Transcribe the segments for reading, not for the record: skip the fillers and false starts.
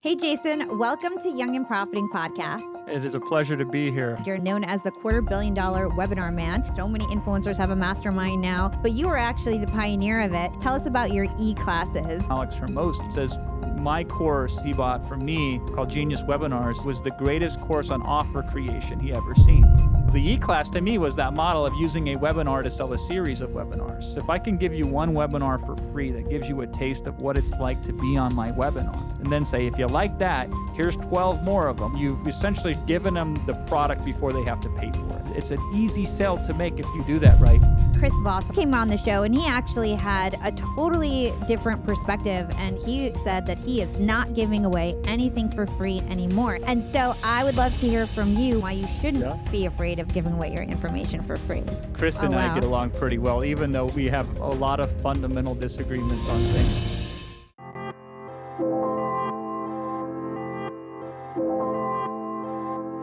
Hey, Jason, welcome to Young and Profiting Podcast. It is a pleasure to be here. You're known as the $250 million webinar man. So many influencers have a mastermind now, but you are actually the pioneer of it. Tell us about your e-classes. Alex Hormozi says, my course he bought from me called Genius Webinars was the greatest course on offer creation he ever seen. The e-class to me was that model of using a webinar to sell a series of webinars. If I can give you one webinar for free that gives you a taste of what it's like to be on my webinar, and then say, if you like that, here's 12 more of them. You've essentially given them the product before they have to pay for it. It's an easy sell to make if you do that right. Chris Voss came on the show and he actually had a totally different perspective, and he said that he is not giving away anything for free anymore. And so I would love to hear from you why you shouldn't be afraid of giving away your information for free. Chris and I get along pretty well, even though we have a lot of fundamental disagreements on things.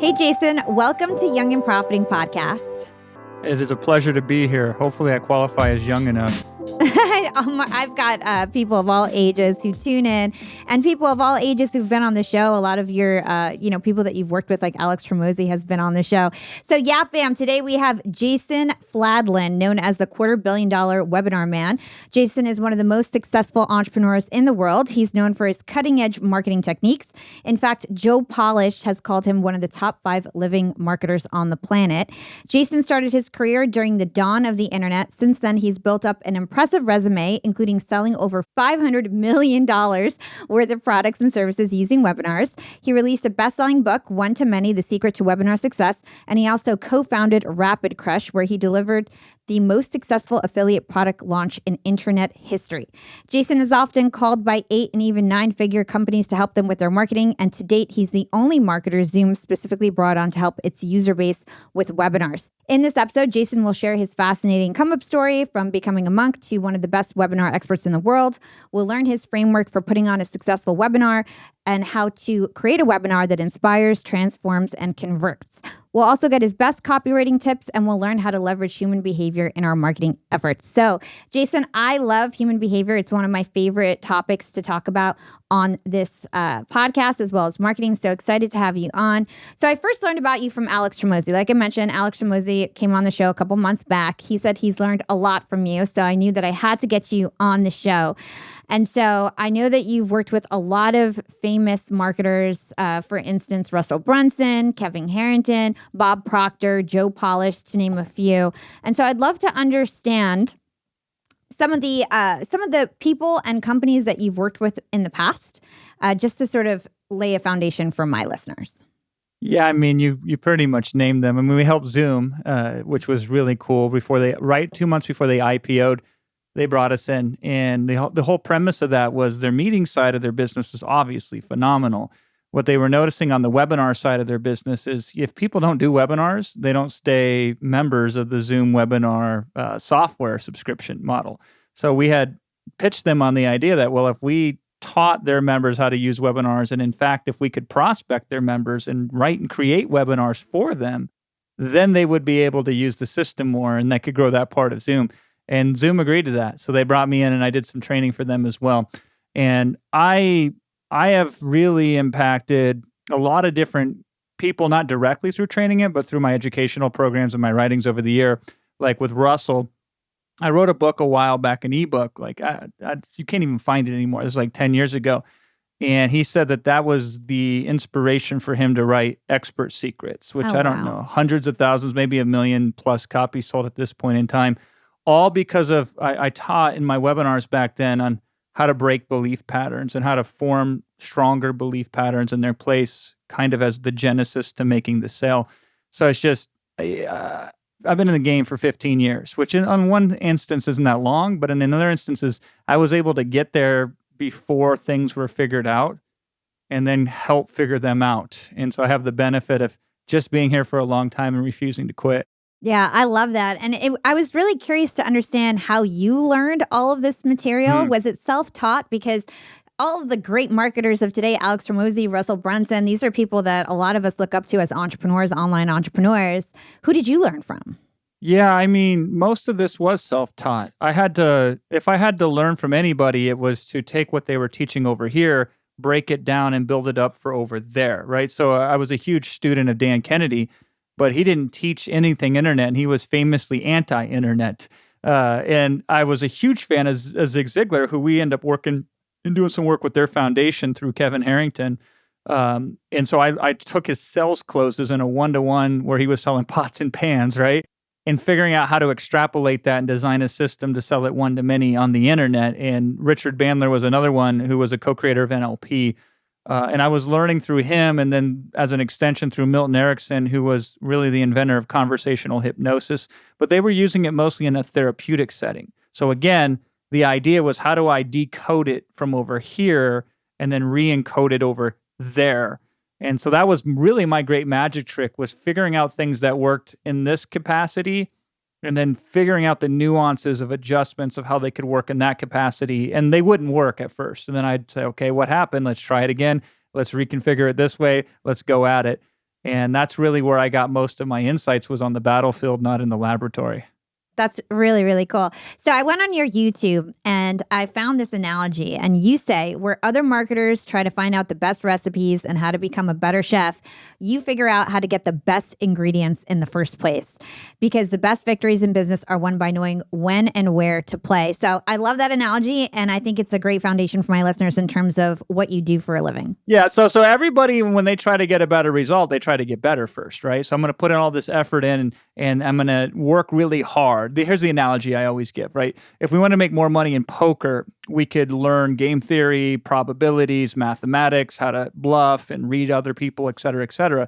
Hey, Jason, welcome to Young and Profiting Podcast. It is a pleasure to be here. Hopefully I qualify as young enough. I've got people of all ages who tune in, and people of all ages who've been on the show. A lot of your, people that you've worked with, like Alex Hormozi, has been on the show. So, yeah, fam, today we have Jason Fladlien, known as the $250 million webinar man. Jason is one of the most successful entrepreneurs in the world. He's known for his cutting-edge marketing techniques. In fact, Joe Polish has called him one of the top 5 living marketers on the planet. Jason started his career during the dawn of the internet. Since then, he's built up an impressive resume, including selling over $500 million worth of products and services using webinars. He released a best-selling book, One to Many, The Secret to Webinar Success, and he also co-founded Rapid Crush, where he delivered the most successful affiliate product launch in internet history. Jason is often called by 8 and even 9-figure companies to help them with their marketing, and to date, he's the only marketer Zoom specifically brought on to help its user base with webinars. In this episode, Jason will share his fascinating come-up story from becoming a monk to one of the best webinar experts in the world. We'll learn his framework for putting on a successful webinar and how to create a webinar that inspires, transforms, and converts. We'll also get his best copywriting tips, and we'll learn how to leverage human behavior in our marketing efforts. So, Jason, I love human behavior. It's one of my favorite topics to talk about on this podcast, as well as marketing. So excited to have you on. So I first learned about you from Alex Hormozi. Like I mentioned, Alex Hormozi came on the show a couple months back. He said he's learned a lot from you. So I knew that I had to get you on the show. And so I know that you've worked with a lot of famous marketers, for instance, Russell Brunson, Kevin Harrington, Bob Proctor, Joe Polish, to name a few. And so I'd love to understand some of the people and companies that you've worked with in the past, just to sort of lay a foundation for my listeners. Yeah, I mean, you pretty much named them. I mean, we helped Zoom, which was really cool. 2 months before they IPO'd, they brought us in, and the whole premise of that was their meeting side of their business is obviously phenomenal. What they were noticing on the webinar side of their business is if people don't do webinars, they don't stay members of the Zoom webinar software subscription model. So we had pitched them on the idea that, well, if we taught their members how to use webinars, and in fact, if we could prospect their members and write and create webinars for them, then they would be able to use the system more, and that could grow that part of Zoom. And Zoom agreed to that. So they brought me in, and I did some training for them as well. And I have really impacted a lot of different people, not directly through training it, but through my educational programs and my writings over the year. Like with Russell, I wrote a book a while back, an ebook. Like you can't even find it anymore. This was like 10 years ago. And he said that was the inspiration for him to write Expert Secrets, which I don't know, hundreds of thousands, maybe 1 million plus copies sold at this point in time. All because of, I taught in my webinars back then on how to break belief patterns and how to form stronger belief patterns in their place, kind of as the genesis to making the sale. So it's just, I've been in the game for 15 years, which on one instance isn't that long, but in another instances, I was able to get there before things were figured out and then help figure them out. And so I have the benefit of just being here for a long time and refusing to quit. Yeah, I love that. And I was really curious to understand how you learned all of this material. Was it self-taught? Because all of the great marketers of today, Alex Hormozi, Russell Brunson, these are people that a lot of us look up to as entrepreneurs, online entrepreneurs. Who did you learn from? Yeah, I mean, most of this was self-taught. If I had to learn from anybody, it was to take what they were teaching over here, break it down and build it up for over there, right? So I was a huge student of Dan Kennedy, but he didn't teach anything internet, and he was famously anti-internet. And I was a huge fan of Zig Ziglar, who we end up working and doing some work with their foundation through Kevin Harrington. And so I took his sales closes in a one-to-one where he was selling pots and pans, right? And figuring out how to extrapolate that and design a system to sell it one-to-many on the internet. And Richard Bandler was another one who was a co-creator of NLP. And I was learning through him, and then as an extension through Milton Erickson, who was really the inventor of conversational hypnosis. But they were using it mostly in a therapeutic setting. So again, the idea was, how do I decode it from over here and then re-encode it over there? And so that was really my great magic trick, was figuring out things that worked in this capacity and then figuring out the nuances of adjustments of how they could work in that capacity. And they wouldn't work at first. And then I'd say, okay, what happened? Let's try it again. Let's reconfigure it this way. Let's go at it. And that's really where I got most of my insights, was on the battlefield, not in the laboratory. That's really, really cool. So I went on your YouTube and I found this analogy, and you say, where other marketers try to find out the best recipes and how to become a better chef, you figure out how to get the best ingredients in the first place, because the best victories in business are won by knowing when and where to play. So I love that analogy, and I think it's a great foundation for my listeners in terms of what you do for a living. Yeah, so everybody, when they try to get a better result, they try to get better first, right? So I'm going to put in all this effort in, and I'm going to work really hard. Here's the analogy I always give, right? If we want to make more money in poker, we could learn game theory, probabilities, mathematics, how to bluff and read other people, et cetera, et cetera.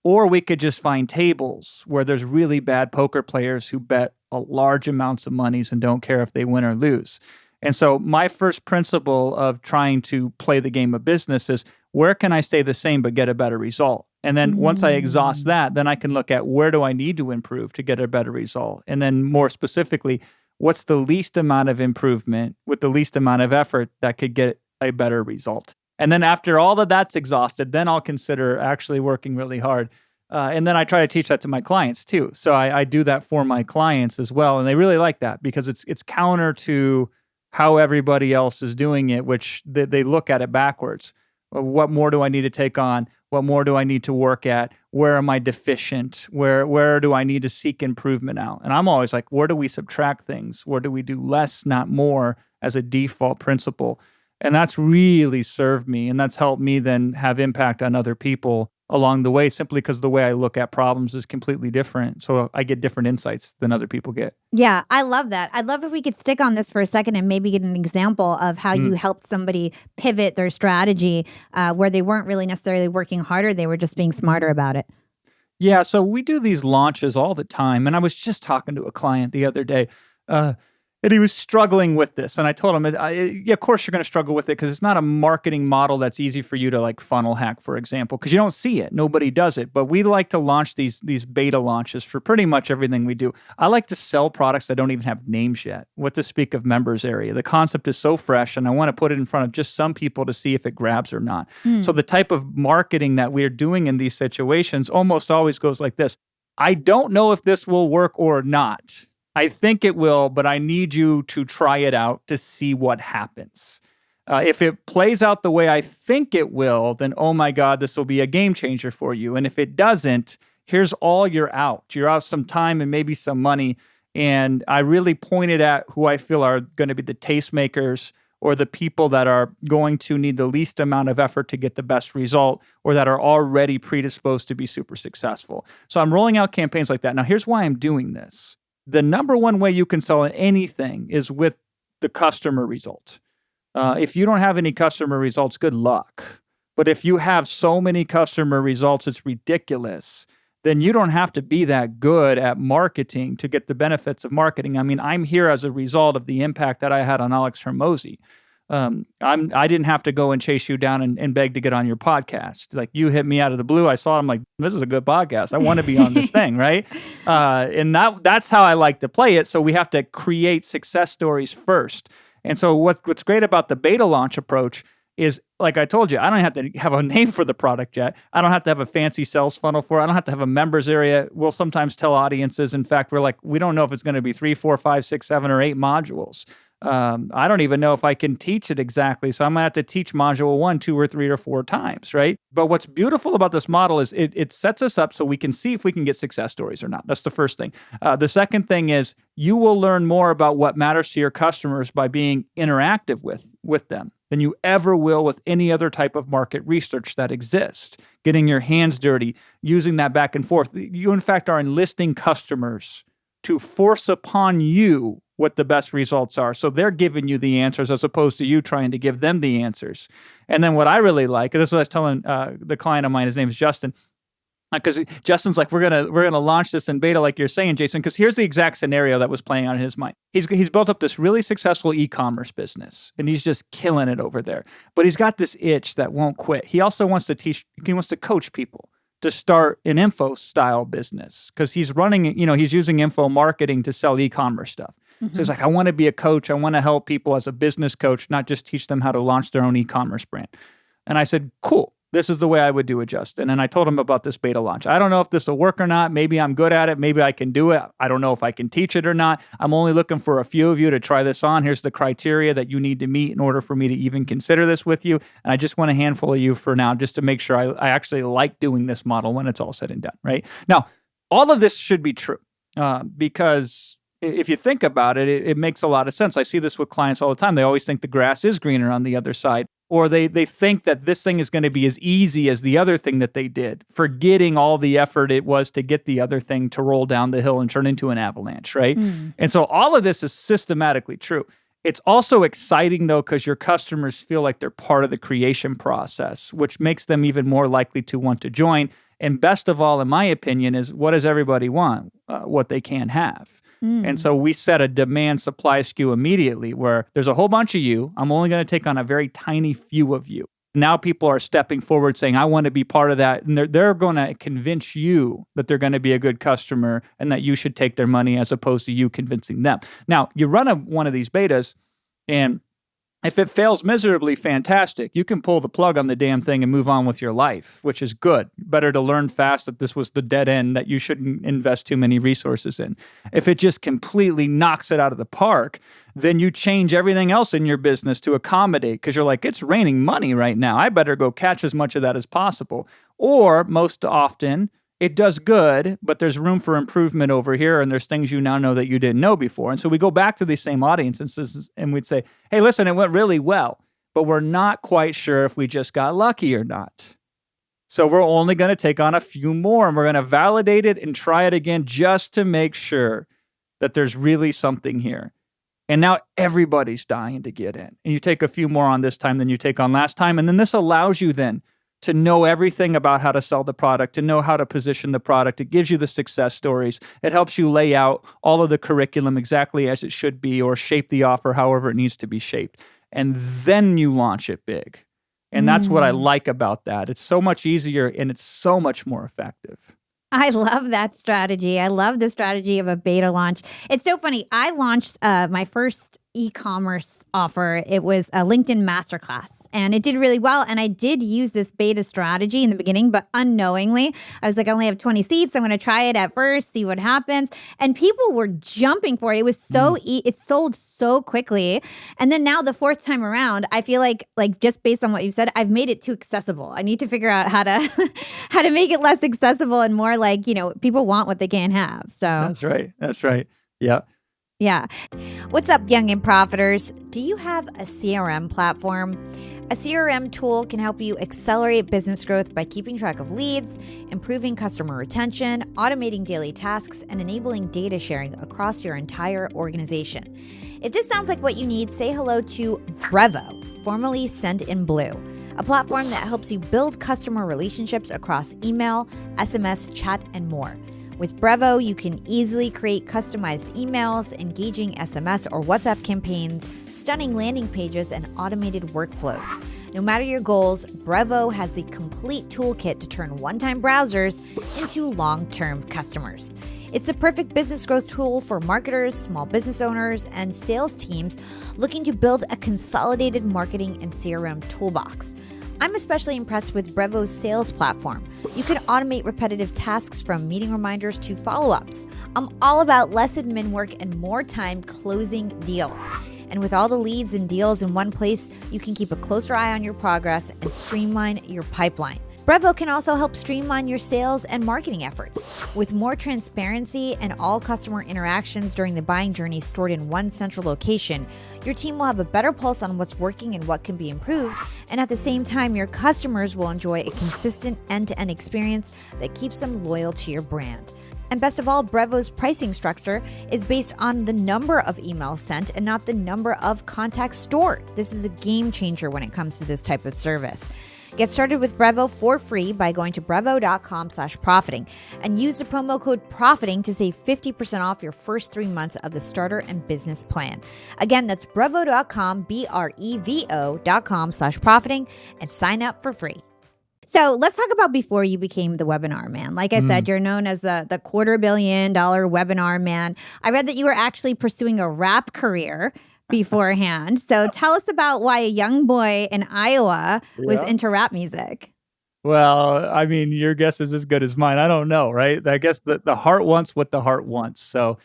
Or we could just find tables where there's really bad poker players who bet large amounts of monies and don't care if they win or lose. And so my first principle of trying to play the game of business is, where can I stay the same but get a better result? And then once I exhaust that, then I can look at, where do I need to improve to get a better result? And then more specifically, what's the least amount of improvement with the least amount of effort that could get a better result? And then after all of that's exhausted, then I'll consider actually working really hard. And then I try to teach that to my clients too. So I do that for my clients as well. And they really like that, because it's counter to how everybody else is doing it, which they look at it backwards. What more do I need to take on? What more do I need to work at? Where am I deficient? Where do I need to seek improvement out? And I'm always like, where do we subtract things? Where do we do less, not more, as a default principle? And that's really served me. And that's helped me then have impact on other people along the way, simply because the way I look at problems is completely different. So I get different insights than other people get. Yeah, I love that. I'd love if we could stick on this for a second and maybe get an example of how you helped somebody pivot their strategy where they weren't really necessarily working harder. They were just being smarter about it. Yeah, so we do these launches all the time. And I was just talking to a client the other day. And he was struggling with this. And I told him, yeah, of course you're going to struggle with it, because it's not a marketing model that's easy for you to like funnel hack, for example, because you don't see it. Nobody does it. But we like to launch these beta launches for pretty much everything we do. I like to sell products that don't even have names yet. What to speak of members area. The concept is so fresh, and I want to put it in front of just some people to see if it grabs or not. So the type of marketing that we're doing in these situations almost always goes like this. I don't know if this will work or not. I think it will, but I need you to try it out to see what happens. If it plays out the way I think it will, then, oh my God, this will be a game changer for you. And if it doesn't, here's all you're out. You're out some time and maybe some money. And I really pointed at who I feel are going to be the tastemakers, or the people that are going to need the least amount of effort to get the best result, or that are already predisposed to be super successful. So I'm rolling out campaigns like that. Now, here's why I'm doing this. The number one way you can sell anything is with the customer result. If you don't have any customer results, good luck. But if you have so many customer results, it's ridiculous. Then you don't have to be that good at marketing to get the benefits of marketing. I mean, I'm here as a result of the impact that I had on Alex Hormozi. I didn't have to go and chase you down and beg to get on your podcast. Like, you hit me out of the blue. I saw it. I'm like, this is a good podcast. I want to be on this thing, right? And that's how I like to play it. So we have to create success stories first. And so what's great about the beta launch approach is, like I told you, I don't have to have a name for the product yet. I don't have to have a fancy sales funnel for it. I don't have to have a members area. We'll sometimes tell audiences, in fact, we're like, we don't know if it's going to be 3, 4, 5, 6, 7, or 8 modules. I don't even know if I can teach it exactly. So I'm going to have to teach module 1, 2, or 3 or 4 times, right? But what's beautiful about this model is it sets us up so we can see if we can get success stories or not. That's the first thing. The second thing is you will learn more about what matters to your customers by being interactive with them than you ever will with any other type of market research that exists. Getting your hands dirty, using that back and forth. You, in fact, are enlisting customers to force upon you what the best results are. So they're giving you the answers as opposed to you trying to give them the answers. And then what I really like, and this is what I was telling the client of mine, his name is Justin, because Justin's like, we're gonna launch this in beta, like you're saying, Jason, because here's the exact scenario that was playing out in his mind. He's built up this really successful e-commerce business, and he's just killing it over there. But he's got this itch that won't quit. He also wants to teach. He wants to coach people to start an info style business because he's running. He's using info marketing to sell e-commerce stuff. Mm-hmm. So he's like, I want to be a coach. I want to help people as a business coach, not just teach them how to launch their own e-commerce brand. And I said, cool. This is the way I would do it, Justin. And I told him about this beta launch. I don't know if this will work or not. Maybe I'm good at it. Maybe I can do it. I don't know if I can teach it or not. I'm only looking for a few of you to try this on. Here's the criteria that you need to meet in order for me to even consider this with you. And I just want a handful of you for now, just to make sure I actually like doing this model when it's all said and done, right? Now, all of this should be true because if you think about it, it makes a lot of sense. I see this with clients all the time. They always think the grass is greener on the other side. Or they think that this thing is going to be as easy as the other thing that they did, forgetting all the effort it was to get the other thing to roll down the hill and turn into an avalanche, right? Mm. And so all of this is systematically true. It's also exciting, though, because your customers feel like they're part of the creation process, which makes them even more likely to want to join. And best of all, in my opinion, is what does everybody want? What they can have. And so we set a demand supply skew immediately where there's a whole bunch of you. I'm only going to take on a very tiny few of you. Now people are stepping forward saying, I want to be part of that. And they're going to convince you that they're going to be a good customer and that you should take their money as opposed to you convincing them. Now, you run one of these betas and if it fails miserably, fantastic. You can pull the plug on the damn thing and move on with your life, which is good. Better to learn fast that this was the dead end that you shouldn't invest too many resources in. If it just completely knocks it out of the park, then you change everything else in your business to accommodate because you're like, it's raining money right now. I better go catch as much of that as possible. Or most often, it does good, but there's room for improvement over here, and there's things you now know that you didn't know before. And so we go back to these same audiences, and we'd say, hey, listen, it went really well, but we're not quite sure if we just got lucky or not. So we're only going to take on a few more, and we're going to validate it and try it again just to make sure that there's really something here. And now everybody's dying to get in. And you take a few more on this time than you take on last time, and then this allows you then to know everything about how to sell the product, to know how to position the product. It gives you the success stories. It helps you lay out all of the curriculum exactly as it should be or shape the offer however it needs to be shaped. And then you launch it big. And that's what I like about that. It's so much easier and it's so much more effective. I love that strategy. I love the strategy of a beta launch. It's so funny. I launched my first e-commerce offer. It was a LinkedIn masterclass and it did really well. And I did use this beta strategy in the beginning, but unknowingly, I was like, I only have 20 seats. I'm going to try it at first, see what happens. And people were jumping for it. It was so, it sold so quickly. And then now the fourth time around, I feel like just based on what you said, I've made it too accessible. I need to figure out how to, how to make it less accessible and more like, people want what they can't have. So That's right. That's right. Yeah. Yeah. What's up, young and profiters? Do you have a CRM platform? A CRM tool can help you accelerate business growth by keeping track of leads, improving customer retention, automating daily tasks, and enabling data sharing across your entire organization. If this sounds like what you need, say hello to Brevo, formerly Send in Blue, a platform that helps you build customer relationships across email, SMS, chat, and more. With Brevo, you can easily create customized emails, engaging SMS or WhatsApp campaigns, stunning landing pages, and automated workflows. No matter your goals, Brevo has the complete toolkit to turn one-time browsers into long-term customers. It's the perfect business growth tool for marketers, small business owners, and sales teams looking to build a consolidated marketing and CRM toolbox. I'm especially impressed with Brevo's sales platform. You can automate repetitive tasks from meeting reminders to follow-ups. I'm all about less admin work and more time closing deals. And with all the leads and deals in one place, you can keep a closer eye on your progress and streamline your pipeline. Brevo can also help streamline your sales and marketing efforts. With more transparency and all customer interactions during the buying journey stored in one central location, your team will have a better pulse on what's working and what can be improved. And at the same time, your customers will enjoy a consistent end-to-end experience that keeps them loyal to your brand. And best of all, Brevo's pricing structure is based on the number of emails sent and not the number of contacts stored. This is a game changer when it comes to this type of service. Get started with Brevo for free by going to brevo.com/profiting and use the promo code PROFITING to save 50% off your first 3 months of the starter and business plan. Again, that's brevo.com, brevo.com/profiting, and sign up for free. So let's talk about before you became the webinar man. Like I said, you're known as the $250 million webinar man. I read that you were actually pursuing a rap career beforehand. So tell us about why a young boy in Iowa was into rap music. Well, I mean, your guess is as good as mine. I don't know, right? I guess the heart wants what the heart wants. So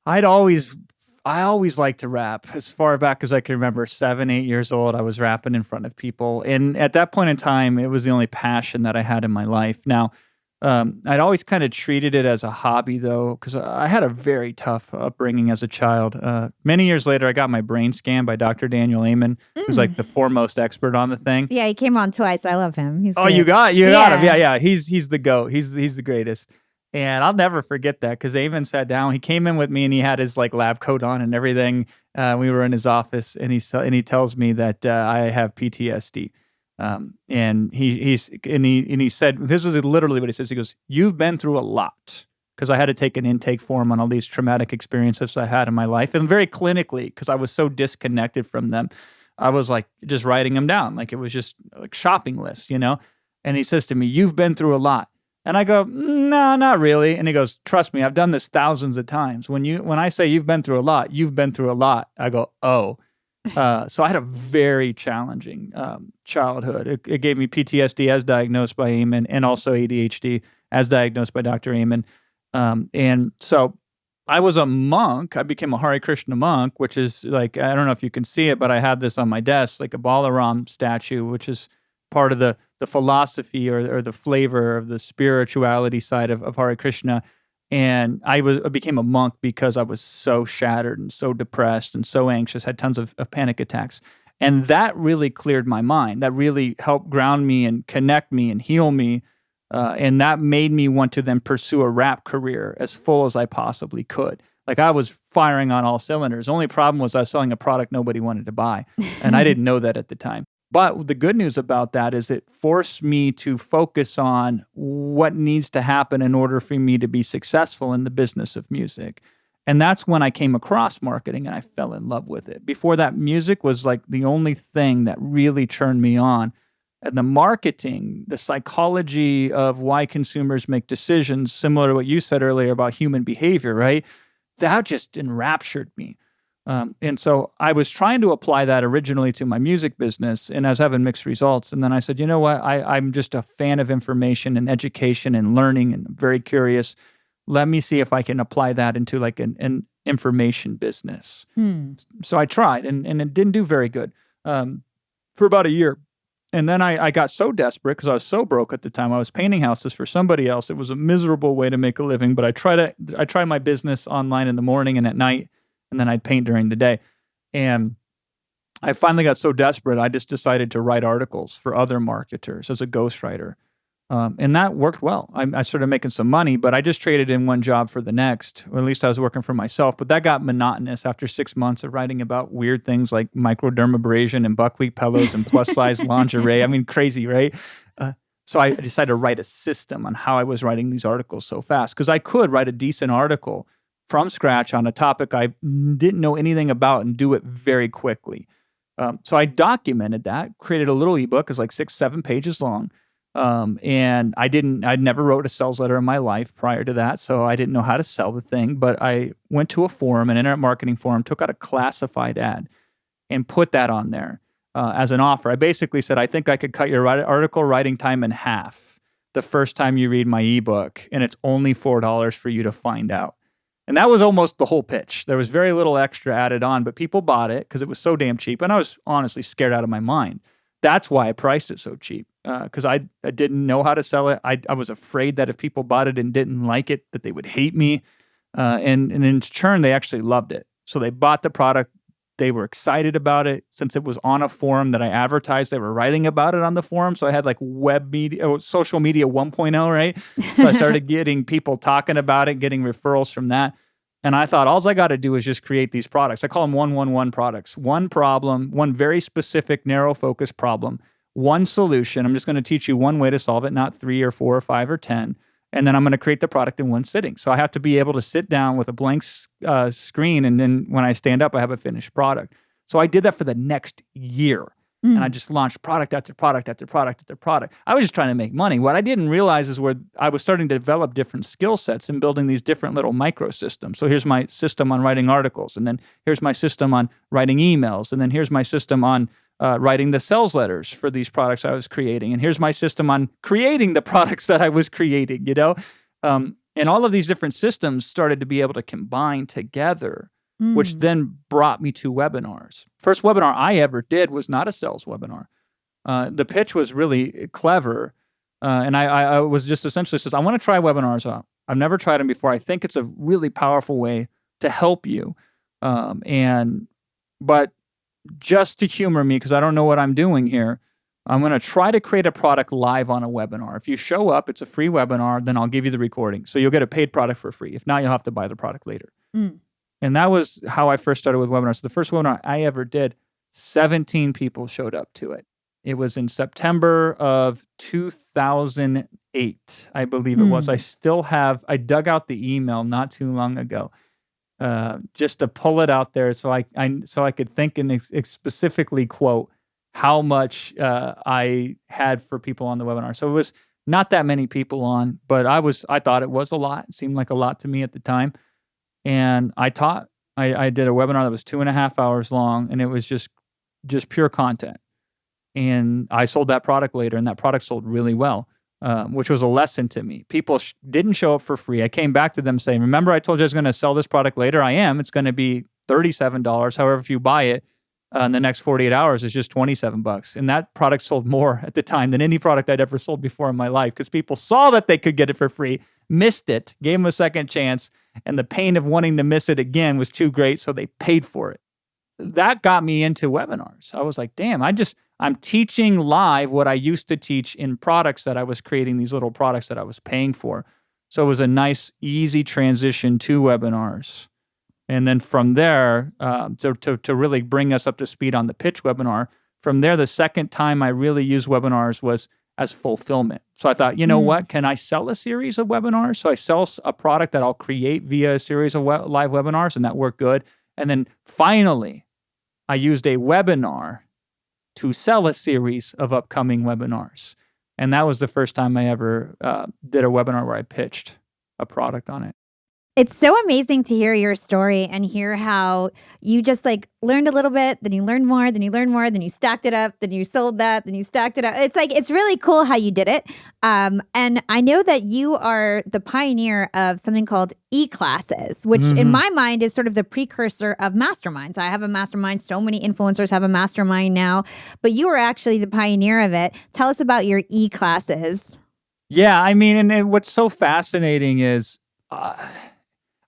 I always liked to rap. As far back as I can remember, 7, 8 years old, I was rapping in front of people. And at that point in time, it was the only passion that I had in my life. Now, I'd always kind of treated it as a hobby, though, because I had a very tough upbringing as a child. Many years later, I got my brain scanned by Dr. Daniel Amen, who's like the foremost expert on the thing. Yeah, he came on twice. I love him. He's great. You got him. Yeah. He's the GOAT. He's the greatest. And I'll never forget that because Amen sat down. He came in with me and he had his like lab coat on and everything. We were in his office and he tells me that I have PTSD. And he said, this was literally what he says. He goes, "You've been through a lot," because I had to take an intake form on all these traumatic experiences I had in my life, and very clinically, because I was so disconnected from them, I was like just writing them down, like it was just like shopping lists, you know. And he says to me, "You've been through a lot," and I go, "No, not really." And he goes, "Trust me, I've done this thousands of times. When I say you've been through a lot, you've been through a lot." I go, "Oh." So I had a very challenging childhood. It gave me PTSD as diagnosed by Amen, and also ADHD as diagnosed by Dr. Amen. And so I was a monk. I became a Hare Krishna monk, which is like, I don't know if you can see it, but I had this on my desk, like a Balaram statue, which is part of the philosophy or the flavor of the spirituality side of Hare Krishna. And I became a monk because I was so shattered and so depressed and so anxious, had tons of panic attacks. And that really cleared my mind. That really helped ground me and connect me and heal me. And that made me want to then pursue a rap career as full as I possibly could. Like I was firing on all cylinders. The only problem was I was selling a product nobody wanted to buy. And I didn't know that at the time. But the good news about that is it forced me to focus on what needs to happen in order for me to be successful in the business of music. And that's when I came across marketing and I fell in love with it. Before that, music was like the only thing that really turned me on. And the marketing, the psychology of why consumers make decisions, similar to what you said earlier about human behavior, right? That just enraptured me. And so I was trying to apply that originally to my music business, and I was having mixed results. And then I said, you know what? I'm just a fan of information and education and learning, and I'm very curious. Let me see if I can apply that into like an information business. So I tried, and it didn't do very good for about a year. And then I got so desperate because I was so broke at the time. I was painting houses for somebody else. It was a miserable way to make a living, but I tried my business online in the morning and at night. And then I'd paint during the day. And I finally got so desperate, I just decided to write articles for other marketers as a ghostwriter. And that worked well. I started making some money, but I just traded in one job for the next, or at least I was working for myself. But that got monotonous after 6 months of writing about weird things like microdermabrasion and buckwheat pillows and plus-size lingerie. I mean, crazy, right? So I decided to write a system on how I was writing these articles so fast, because I could write a decent article from scratch on a topic I didn't know anything about and do it very quickly. So I documented that, created a little ebook. It's like 6-7 pages long. And I'd never wrote a sales letter in my life prior to that. So I didn't know how to sell the thing, but I went to a forum, an internet marketing forum, took out a classified ad and put that on there as an offer. I basically said, I think I could cut your article writing time in half the first time you read my ebook, and it's only $4 for you to find out. And that was almost the whole pitch. There was very little extra added on, but people bought it because it was so damn cheap. And I was honestly scared out of my mind. That's why I priced it so cheap, because I didn't know how to sell it. I was afraid that if people bought it and didn't like it, that they would hate me. And in turn, they actually loved it. So they bought the product. They were excited about it. Since it was on a forum that I advertised, they were writing about it on the forum. So I had like web media, social media 1.0, right? So I started getting people talking about it, getting referrals from that. And I thought, all I got to do is just create these products. I call them 1-1-1 products. One problem, one very specific, narrow focus problem, one solution. I'm just going to teach you one way to solve it, not 3 or 4 or 5 or 10. And then I'm going to create the product in one sitting. So I have to be able to sit down with a blank screen, and then when I stand up, I have a finished product. So I did that for the next year. And I just launched product after product after product after product. I was just trying to make money. What I didn't realize is where I was starting to develop different skill sets and building these different little microsystems. So here's my system on writing articles, and then here's my system on writing emails, and then here's my system on writing the sales letters for these products I was creating. And here's my system on creating the products that I was creating, And all of these different systems started to be able to combine together, which then brought me to webinars. First webinar I ever did was not a sales webinar. The pitch was really clever. And I was just essentially says, I want to try webinars out. I've never tried them before. I think it's a really powerful way to help you. But just to humor me, because I don't know what I'm doing here, I'm going to try to create a product live on a webinar. If you show up, it's a free webinar, then I'll give you the recording. So you'll get a paid product for free. If not, you'll have to buy the product later. And that was how I first started with webinars. So the first webinar I ever did, 17 people showed up to it. It was in September of 2008, I believe it was. I dug out the email not too long ago, just to pull it out there so I could think and specifically quote how much I had for people on the webinar. So it was not that many people on, but I thought it was a lot. It seemed like a lot to me at the time. And I taught. I did a webinar that was 2.5 hours long, and it was just pure content. And I sold that product later, and that product sold really well, which was a lesson to me. People didn't show up for free. I came back to them saying, remember I told you I was going to sell this product later? I am. It's going to be $37. However, if you buy it in the next 48 hours, it's just $27. And that product sold more at the time than any product I'd ever sold before in my life, because people saw that they could get it for free, missed it, gave them a second chance, and the pain of wanting to miss it again was too great, so they paid for it. That got me into webinars. I was like, damn, I'm teaching live what I used to teach in products that I was creating, these little products that I was paying for. So it was a nice, easy transition to webinars. And then from there, to really bring us up to speed on the pitch webinar, from there, the second time I really used webinars was as fulfillment. So I thought, you know what? Can I sell a series of webinars? So I sell a product that I'll create via a series of live webinars, and that worked good. And then finally, I used a webinar to sell a series of upcoming webinars. And that was the first time I ever did a webinar where I pitched a product on it. It's so amazing to hear your story and hear how you just learned a little bit, then you learned more, then you learned more, then you stacked it up, then you sold that, then you stacked it up. It's really cool how you did it. And I know that you are the pioneer of something called e-classes, which in my mind is sort of the precursor of masterminds. I have a mastermind. So many influencers have a mastermind now, but you are actually the pioneer of it. Tell us about your e-classes. Yeah, I mean, and what's so fascinating is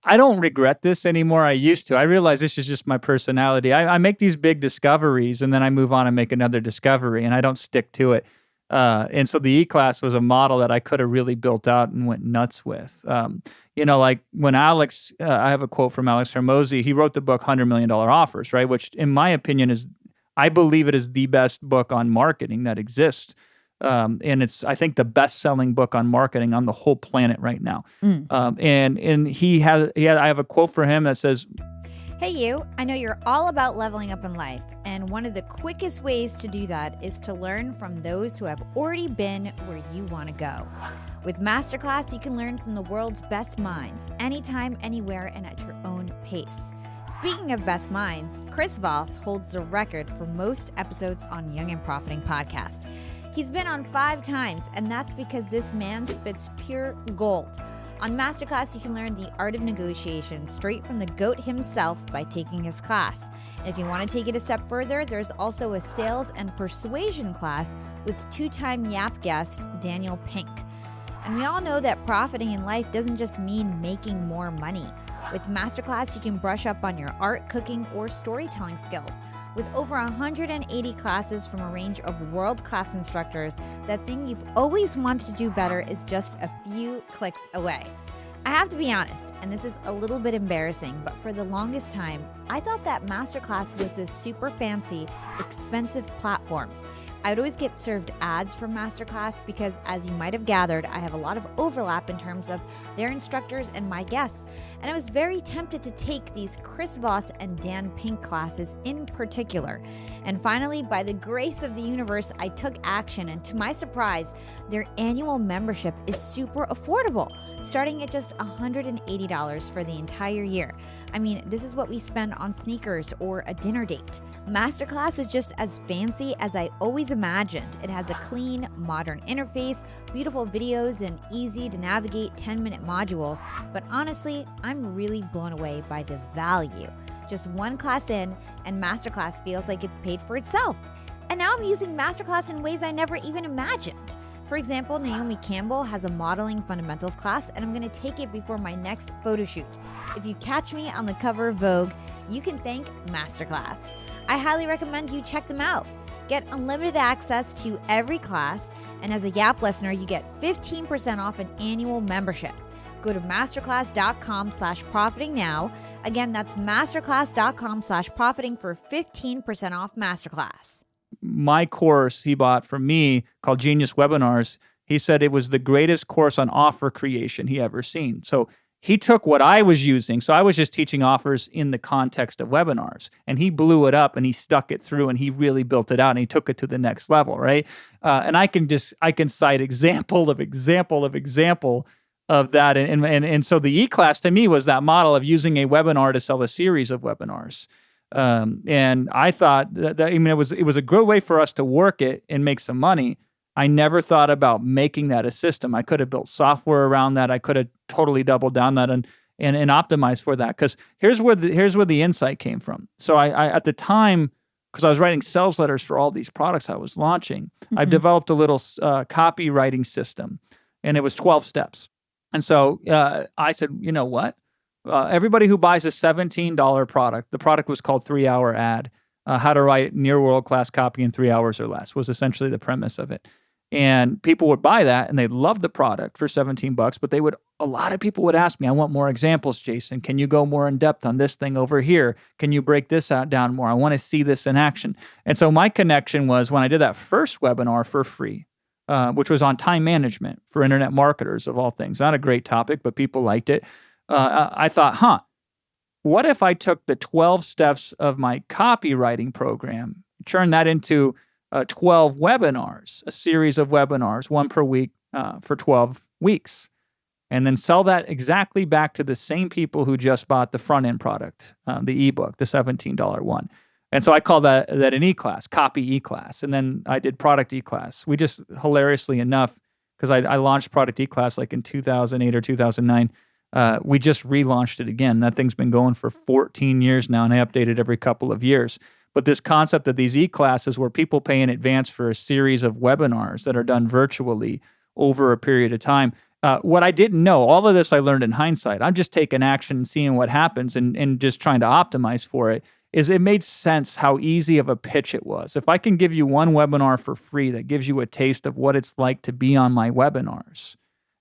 I don't regret this anymore. I used to. I realize this is just my personality. I make these big discoveries, and then I move on and make another discovery, and I don't stick to it. And so the E-Class was a model that I could have really built out and went nuts with. Like when Alex, I have a quote from Alex Hormozi. He wrote the book $100 Million Offers, right? Which in my opinion I believe it is the best book on marketing that exists. And it's, I think, the best-selling book on marketing on the whole planet right now. And I have a quote for him that says, "Hey you, I know you're all about leveling up in life, and one of the quickest ways to do that is to learn from those who have already been where you want to go. With Masterclass, you can learn from the world's best minds, anytime, anywhere, and at your own pace." Speaking of best minds, Chris Voss holds the record for most episodes on Young and Profiting Podcast. He's been on 5 times, and that's because this man spits pure gold. On Masterclass, you can learn the art of negotiation straight from the GOAT himself by taking his class. And if you want to take it a step further, there's also a sales and persuasion class with two-time Yap guest Daniel Pink. And we all know that profiting in life doesn't just mean making more money. With Masterclass, you can brush up on your art, cooking, or storytelling skills. With over 180 classes from a range of world-class instructors, that thing you've always wanted to do better is just a few clicks away. I have to be honest, and this is a little bit embarrassing, but for the longest time, I thought that Masterclass was this super fancy, expensive platform. I would always get served ads from Masterclass because, as you might have gathered, I have a lot of overlap in terms of their instructors and my guests, and I was very tempted to take these Chris Voss and Dan Pink classes in particular. And finally, by the grace of the universe, I took action, and to my surprise, their annual membership is super affordable, starting at just $180 for the entire year. I mean, this is what we spend on sneakers or a dinner date. Masterclass is just as fancy as I always imagined. It has a clean, modern interface, beautiful videos, and easy to navigate 10-minute modules. But honestly, I'm really blown away by the value. Just one class in, and Masterclass feels like it's paid for itself. And now I'm using Masterclass in ways I never even imagined. For example, Naomi Campbell has a modeling fundamentals class, and I'm going to take it before my next photo shoot. If you catch me on the cover of Vogue, you can thank Masterclass. I highly recommend you check them out. Get unlimited access to every class, and as a Yap listener, you get 15% off an annual membership. Go to masterclass.com/profiting now. Again, that's masterclass.com/profiting for 15% off Masterclass. My course he bought from me called Genius Webinars, he said it was the greatest course on offer creation he ever seen. So he took what I was using. So I was just teaching offers in the context of webinars, and he blew it up and he stuck it through and he really built it out and he took it to the next level, right? And I can cite example of that. And so the e-class to me was that model of using a webinar to sell a series of webinars. And I thought that I mean, it was a good way for us to work it and make some money. I never thought about making that a system. I could have built software around that. I could have totally doubled down that and optimized for that. Because here's where the insight came from. So I at the time, because I was writing sales letters for all these products I was launching, I developed a little copywriting system, and it was 12 steps. And so I said, you know what? Everybody who buys a $17 product, the product was called 3-Hour Ad, how to write near world-class copy in 3 hours or less was essentially the premise of it. And people would buy that and they loved the product for $17, but a lot of people would ask me, I want more examples, Jason. Can you go more in depth on this thing over here? Can you break this out down more? I want to see this in action. And so my connection was when I did that first webinar for free, which was on time management for internet marketers of all things. Not a great topic, but people liked it. I thought, what if I took the 12 steps of my copywriting program, turned that into 12 webinars, a series of webinars, one per week for 12 weeks, and then sell that exactly back to the same people who just bought the front-end product, the ebook, the $17 one. And so I call that an e-class, copy e-class. And then I did product e-class. We just, hilariously enough, because I launched product e-class like in 2008 or 2009, we just relaunched it again. That thing's been going for 14 years now, and I update it every couple of years. But this concept of these e-classes where people pay in advance for a series of webinars that are done virtually over a period of time. What I didn't know, all of this I learned in hindsight. I'm just taking action and seeing what happens and just trying to optimize for it, is it made sense how easy of a pitch it was. If I can give you one webinar for free that gives you a taste of what it's like to be on my webinars,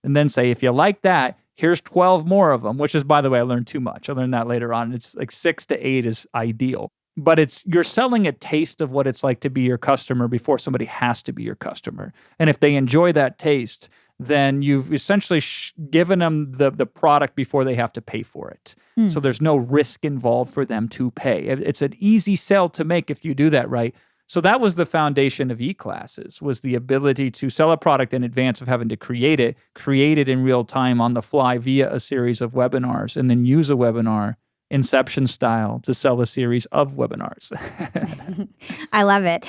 and then say, if you like that, here's 12 more of them, which is, by the way, I learned too much. I learned that later on. It's like 6 to 8 is ideal. But you're selling a taste of what it's like to be your customer before somebody has to be your customer. And if they enjoy that taste, then you've essentially given them the product before they have to pay for it. So there's no risk involved for them to pay. It's an easy sell to make if you do that right. So that was the foundation of e-classes, was the ability to sell a product in advance of having to create it in real time on the fly via a series of webinars, and then use a webinar Inception style to sell a series of webinars. I love it.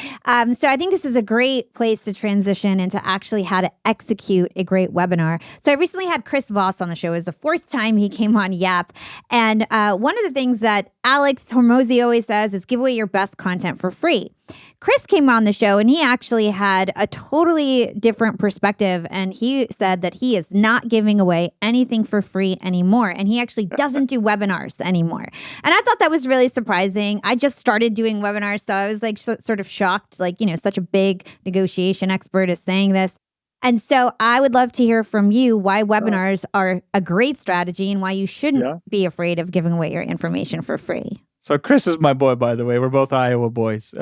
So I think this is a great place to transition into actually how to execute a great webinar. So I recently had Chris Voss on the show. It was the fourth time he came on Yap. And one of the things that Alex Hormozi always says is give away your best content for free. Chris came on the show and he actually had a totally different perspective. And he said that he is not giving away anything for free anymore. And he actually doesn't do webinars anymore. And I thought that was really surprising. I just started doing webinars. So I was like sort of shocked, like, such a big negotiation expert is saying this. And so I would love to hear from you why webinars are a great strategy and why you shouldn't be afraid of giving away your information for free. So Chris is my boy, by the way. We're both Iowa boys.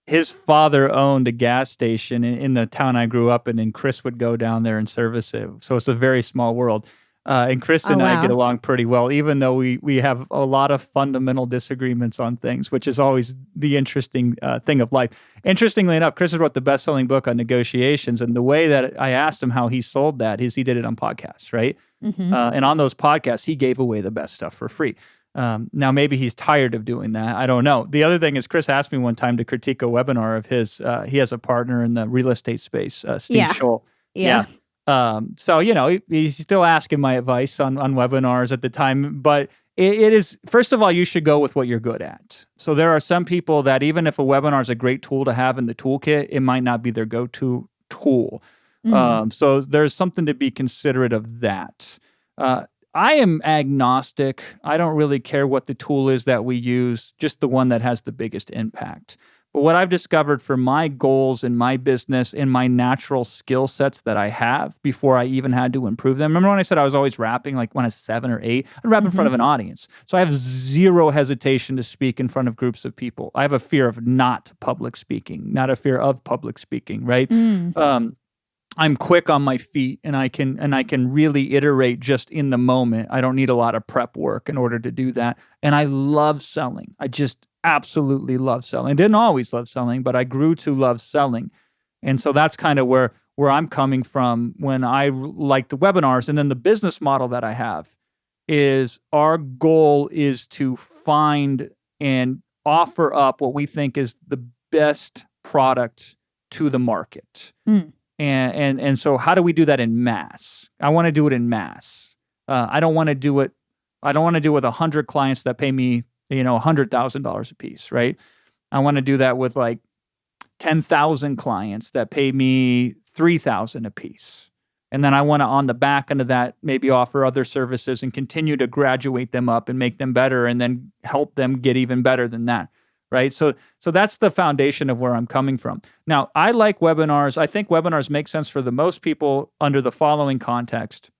His father owned a gas station in the town I grew up in, and Chris would go down there and service it. So it's a very small world. And Chris and I get along pretty well, even though we have a lot of fundamental disagreements on things, which is always the interesting thing of life. Interestingly enough, Chris wrote the best-selling book on negotiations, and the way that I asked him how he sold that is he did it on podcasts, right? Mm-hmm. And on those podcasts, he gave away the best stuff for free. Now, maybe he's tired of doing that. I don't know. The other thing is Chris asked me one time to critique a webinar of his. He has a partner in the real estate space, Steve Scholl. Yeah. So, he's still asking my advice on webinars at the time. But it is, first of all, you should go with what you're good at. So there are some people that even if a webinar is a great tool to have in the toolkit, it might not be their go-to tool. Mm-hmm. So there's something to be considerate of that. I am agnostic. I don't really care what the tool is that we use, just the one that has the biggest impact. But what I've discovered for my goals in my business and my natural skill sets that I have before I even had to improve them. Remember when I said I was always rapping, like when I was 7 or 8? I'd rap in front of an audience. So I have zero hesitation to speak in front of groups of people. I have a fear of not public speaking, not a fear of public speaking, right? I'm quick on my feet and I can really iterate just in the moment. I don't need a lot of prep work in order to do that. And I love selling. I just absolutely love selling. I didn't always love selling, but I grew to love selling. And so that's kind of where I'm coming from when I like the webinars. And then the business model that I have is our goal is to find and offer up what we think is the best product to the market. And so how do we do that in mass? I want to do it in mass. I don't want to do it with 100 clients that pay me, $100,000 a piece, right? I want to do that with like 10,000 clients that pay me $3,000 a piece. And then I want to, on the back end of that, maybe offer other services and continue to graduate them up and make them better and then help them get even better than that. Right. So that's the foundation of where I'm coming from. Now, I like webinars. I think webinars make sense for the most people under the following context.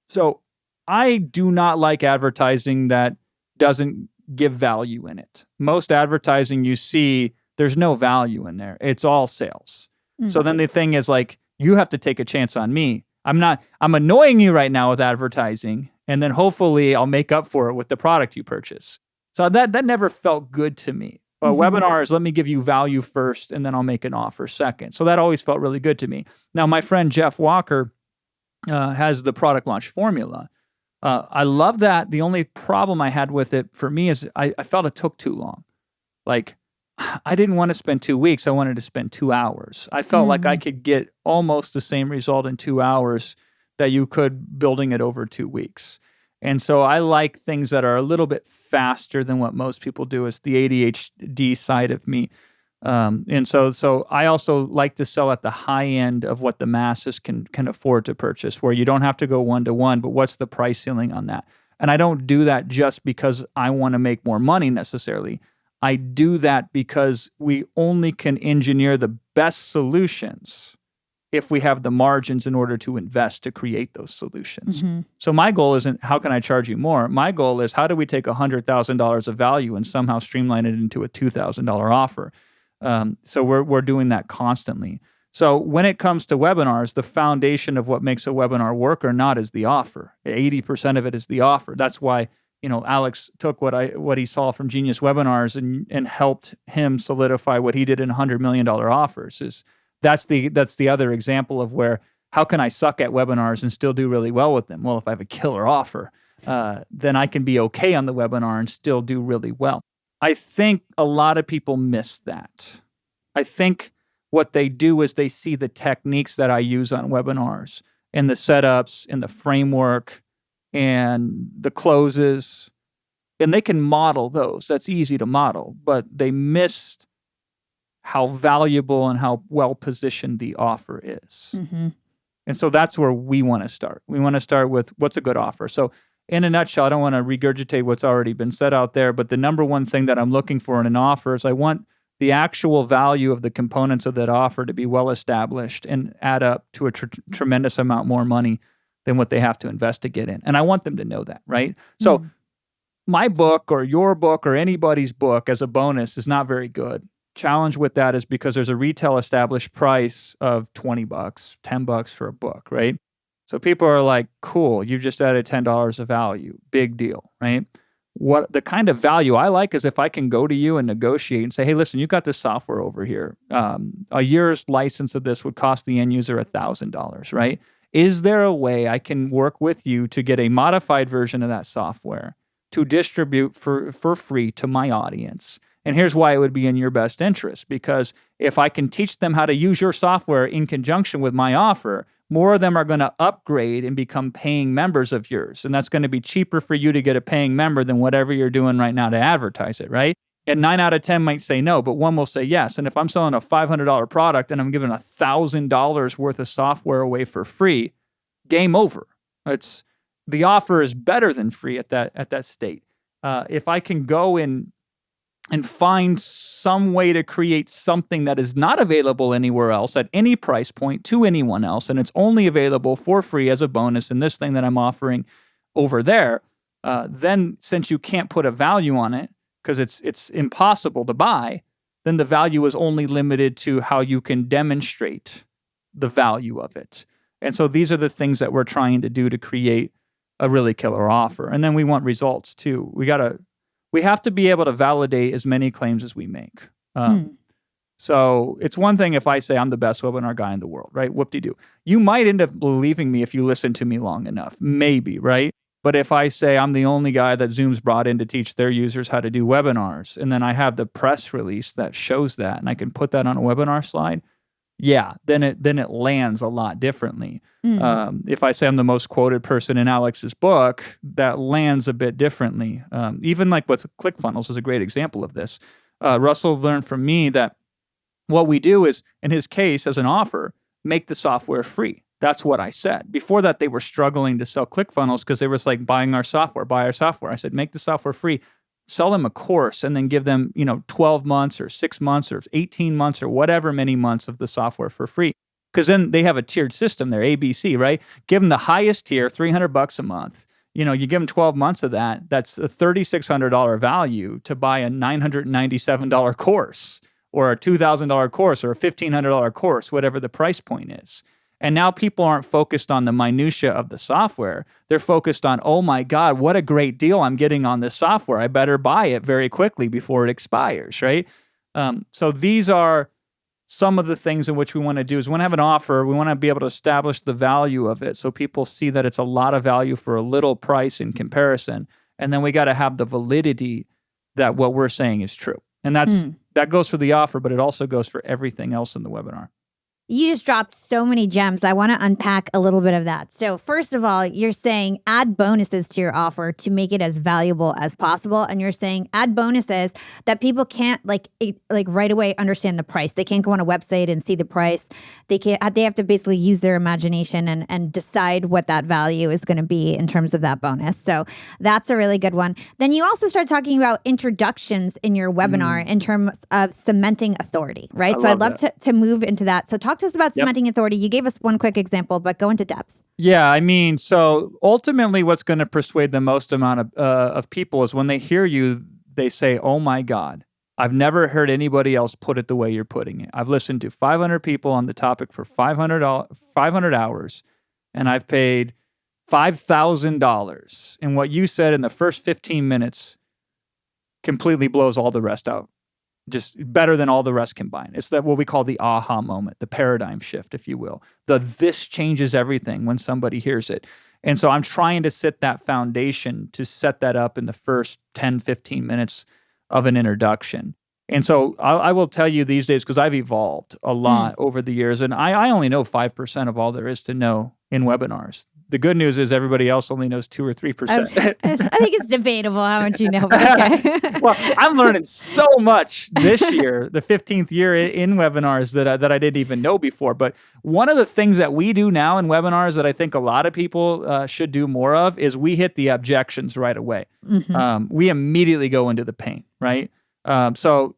So I do not like advertising that doesn't give value in it. Most advertising you see, there's no value in there. It's all sales. Mm-hmm. So then the thing is like, you have to take a chance on me. I'm annoying you right now with advertising, and then hopefully I'll make up for it with the product you purchase. So that never felt good to me. Webinars, let me give you value first, and then I'll make an offer second. So that always felt really good to me. Now, my friend Jeff Walker has the product launch formula. I love that. The only problem I had with it for me is I felt it took too long. Like, I didn't want to spend 2 weeks. I wanted to spend 2 hours. I felt like I could get almost the same result in 2 hours that you could building it over 2 weeks. And so I like things that are a little bit faster than what most people do. It's the ADHD side of me. And so I also like to sell at the high end of what the masses can afford to purchase, where you don't have to go one-to-one, but what's the price ceiling on that? And I don't do that just because I want to make more money necessarily. I do that because we only can engineer the best solutions if we have the margins in order to invest to create those solutions. Mm-hmm. So my goal isn't how can I charge you more? My goal is how do we take $100,000 of value and somehow streamline it into a $2,000 offer? So we're doing that constantly. So when it comes to webinars, the foundation of what makes a webinar work or not is the offer. 80% of it is the offer. That's why Alex took what he saw from Genius Webinars and helped him solidify what he did in $100 million offers. That's the other example of where how can I suck at webinars and still do really well with them? Well, if I have a killer offer. then I can be okay on the webinar and still do really well. I think a lot of people miss that. I think what they do is they see the techniques that I use on webinars and the setups and the framework and the closes, and they can model those. That's easy to model, but they missed how valuable and how well positioned the offer is. Mm-hmm. And so that's where we want to start. We want to start with what's a good offer. So in a nutshell, I don't want to regurgitate what's already been said out there, but the number one thing that I'm looking for in an offer is I want the actual value of the components of that offer to be well established and add up to a tremendous amount more money than what they have to invest to get in. And I want them to know that, right? So my book or your book or anybody's book as a bonus is not very good. Challenge with that is because there's a retail established price of $20, $10 for a book, right? So people are like, cool, you just added $10 of value. Big deal, right? What the kind of value I like is if I can go to you and negotiate and say, hey, listen, you've got this software over here. A year's license of this would cost the end user $1,000, right? Is there a way I can work with you to get a modified version of that software to distribute for free to my audience? And here's why it would be in your best interest, because if I can teach them how to use your software in conjunction with my offer, more of them are going to upgrade and become paying members of yours. And that's going to be cheaper for you to get a paying member than whatever you're doing right now to advertise it, right? And 9 out of 10 might say no, but 1 will say yes. And if I'm selling a $500 product and I'm giving $1,000 worth of software away for free, game over. The offer is better than free at that state. If I can go and find some way to create something that is not available anywhere else at any price point to anyone else, and it's only available for free as a bonus in this thing that I'm offering over there, then since you can't put a value on it because it's impossible to buy, then the value is only limited to how you can demonstrate the value of it. And so these are the things that we're trying to do to create a really killer offer. And then we want results too. We have to be able to validate as many claims as we make. So it's one thing if I say I'm the best webinar guy in the world, right? Whoop-de-doo. You might end up believing me if you listen to me long enough, maybe, right? But if I say I'm the only guy that Zoom's brought in to teach their users how to do webinars, and then I have the press release that shows that, and I can put that on a webinar slide, yeah, then it lands a lot differently. If I say I'm the most quoted person in Alex's book, that lands a bit differently. Even like with ClickFunnels is a great example of this. Russell learned from me that what we do is, in his case, as an offer, make the software free. That's what I said. Before that, they were struggling to sell ClickFunnels because they were like, buy our software. I said, make the software free. Sell them a course and then give them, 12 months or 6 months or 18 months or whatever many months of the software for free. Because then they have a tiered system there, ABC, right? Give them the highest tier, $300 a month. You give them 12 months of that. That's a $3,600 value to buy a $997 course or a $2,000 course or a $1,500 course, whatever the price point is. And now people aren't focused on the minutia of the software. They're focused on, oh my God, what a great deal I'm getting on this software. I better buy it very quickly before it expires, right? So these are some of the things in which we want to do is we want to have an offer. We want to be able to establish the value of it so people see that it's a lot of value for a little price in comparison. And then we got to have the validity that what we're saying is true. And that goes for the offer, but it also goes for everything else in the webinar. You just dropped so many gems. I want to unpack a little bit of that. So first of all, you're saying add bonuses to your offer to make it as valuable as possible. And you're saying add bonuses that people can't like right away understand the price. They can't go on a website and see the price. They have to basically use their imagination and decide what that value is going to be in terms of that bonus. So that's a really good one. Then you also start talking about introductions in your webinar in terms of cementing authority, right? So I'd love to move into that. So talk to us about cementing authority. You gave us one quick example, but go into depth. Yeah, so ultimately what's going to persuade the most amount of people is when they hear you, they say, oh my God, I've never heard anybody else put it the way you're putting it. I've listened to 500 people on the topic for 500 hours, and I've paid $5,000. And what you said in the first 15 minutes completely blows all the rest out. Just better than all the rest combined. It's that what we call the aha moment, the paradigm shift, if you will. This changes everything when somebody hears it. And so I'm trying to set that foundation to set that up in the first 10, 15 minutes of an introduction. And so I will tell you these days, because I've evolved a lot over the years, and I only know 5% of all there is to know in webinars. The good news is everybody else only knows 2 or 3%. I think it's debatable how much you know, but okay. Well, I'm learning so much this year, the 15th year in webinars that I didn't even know before. But one of the things that we do now in webinars that I think a lot of people should do more of is we hit the objections right away. We immediately go into the pain, right? So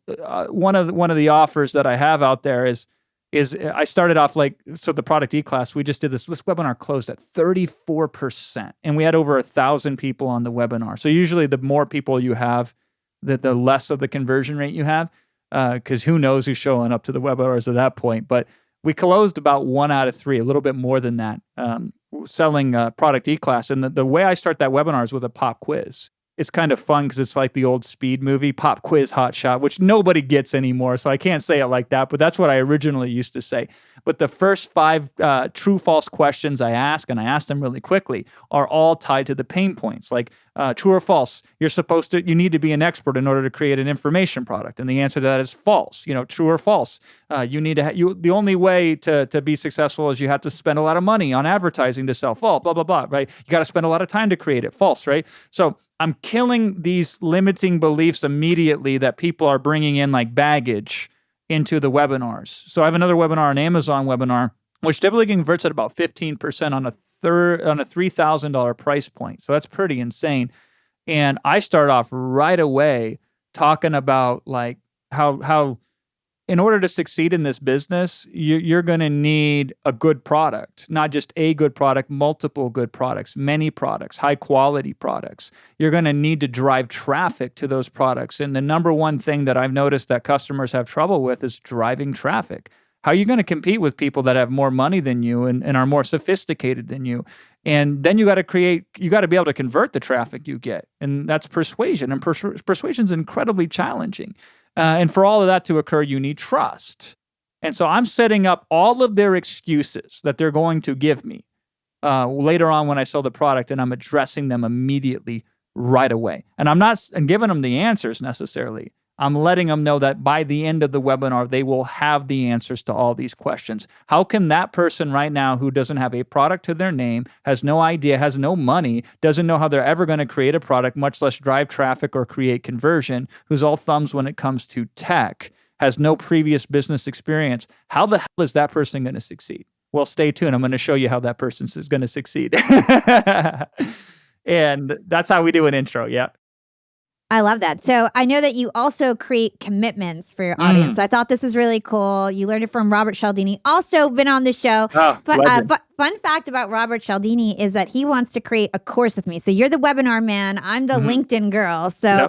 one of the offers that I have out there is I started off the product e-class, we just did this webinar closed at 34%, and we had over 1,000 people on the webinar. So usually the more people you have, the less of the conversion rate you have, because who knows who's showing up to the webinars at that point. But we closed about 1 out of 3, a little bit more than that, selling product e-class. And the way I start that webinar is with a pop quiz. It's kind of fun because it's like the old Speed movie, pop quiz, hot shot, which nobody gets anymore. So I can't say it like that, but that's what I originally used to say. But the first 5 true, false questions I ask, and I ask them really quickly, are all tied to the pain points. Like true or false, you need to be an expert in order to create an information product. And the answer to that is false. True or false. The only way to be successful is you have to spend a lot of money on advertising to sell. False, blah, blah, blah, right? You got to spend a lot of time to create it. False, right? So I'm killing these limiting beliefs immediately that people are bringing in like baggage into the webinars. So I have another webinar, an Amazon webinar, which typically converts at about 15% on a $3,000 price point. So that's pretty insane. And I start off right away talking about like how in order to succeed in this business, you're going to need a good product, not just a good product, multiple good products, many products, high quality products. You're going to need to drive traffic to those products. And the number one thing that I've noticed that customers have trouble with is driving traffic. How are you going to compete with people that have more money than you and are more sophisticated than you? And then you got to be able to convert the traffic you get. And that's persuasion. And persuasion is incredibly challenging. And for all of that to occur, you need trust. And so I'm setting up all of their excuses that they're going to give me later on when I sell the product, and I'm addressing them immediately right away. And I'm not giving them the answers necessarily. I'm letting them know that by the end of the webinar, they will have the answers to all these questions. How can that person right now who doesn't have a product to their name, has no idea, has no money, doesn't know how they're ever going to create a product, much less drive traffic or create conversion, who's all thumbs when it comes to tech, has no previous business experience, how the hell is that person going to succeed? Well, stay tuned. I'm going to show you how that person is going to succeed. And that's how we do an intro. Yeah. I love that. So I know that you also create commitments for your audience. I thought this was really cool. You learned it from Robert Cialdini, also been on the show. Fun fact about Robert Cialdini is that he wants to create a course with me. So you're the webinar man. I'm the LinkedIn girl. So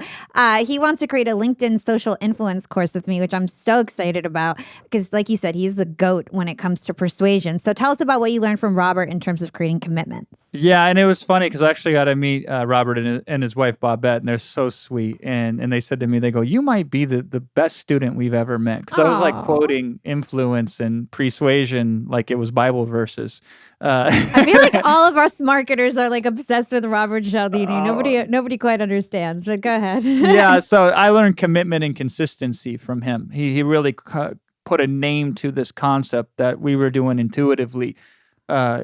he wants to create a LinkedIn social influence course with me, which I'm so excited about because like you said, he's the GOAT when it comes to persuasion. So tell us about what you learned from Robert in terms of creating commitments. Yeah, and it was funny because I actually got to meet Robert and his wife, Bobette, and they're so sweet. And they said to me, they go, you might be the best student we've ever met. Because I was like quoting influence and persuasion like it was Bible verses. I feel like all of us marketers are like obsessed with Robert Cialdini. Nobody quite understands, but go ahead. Yeah, so I learned commitment and consistency from him. He really put a name to this concept that we were doing intuitively,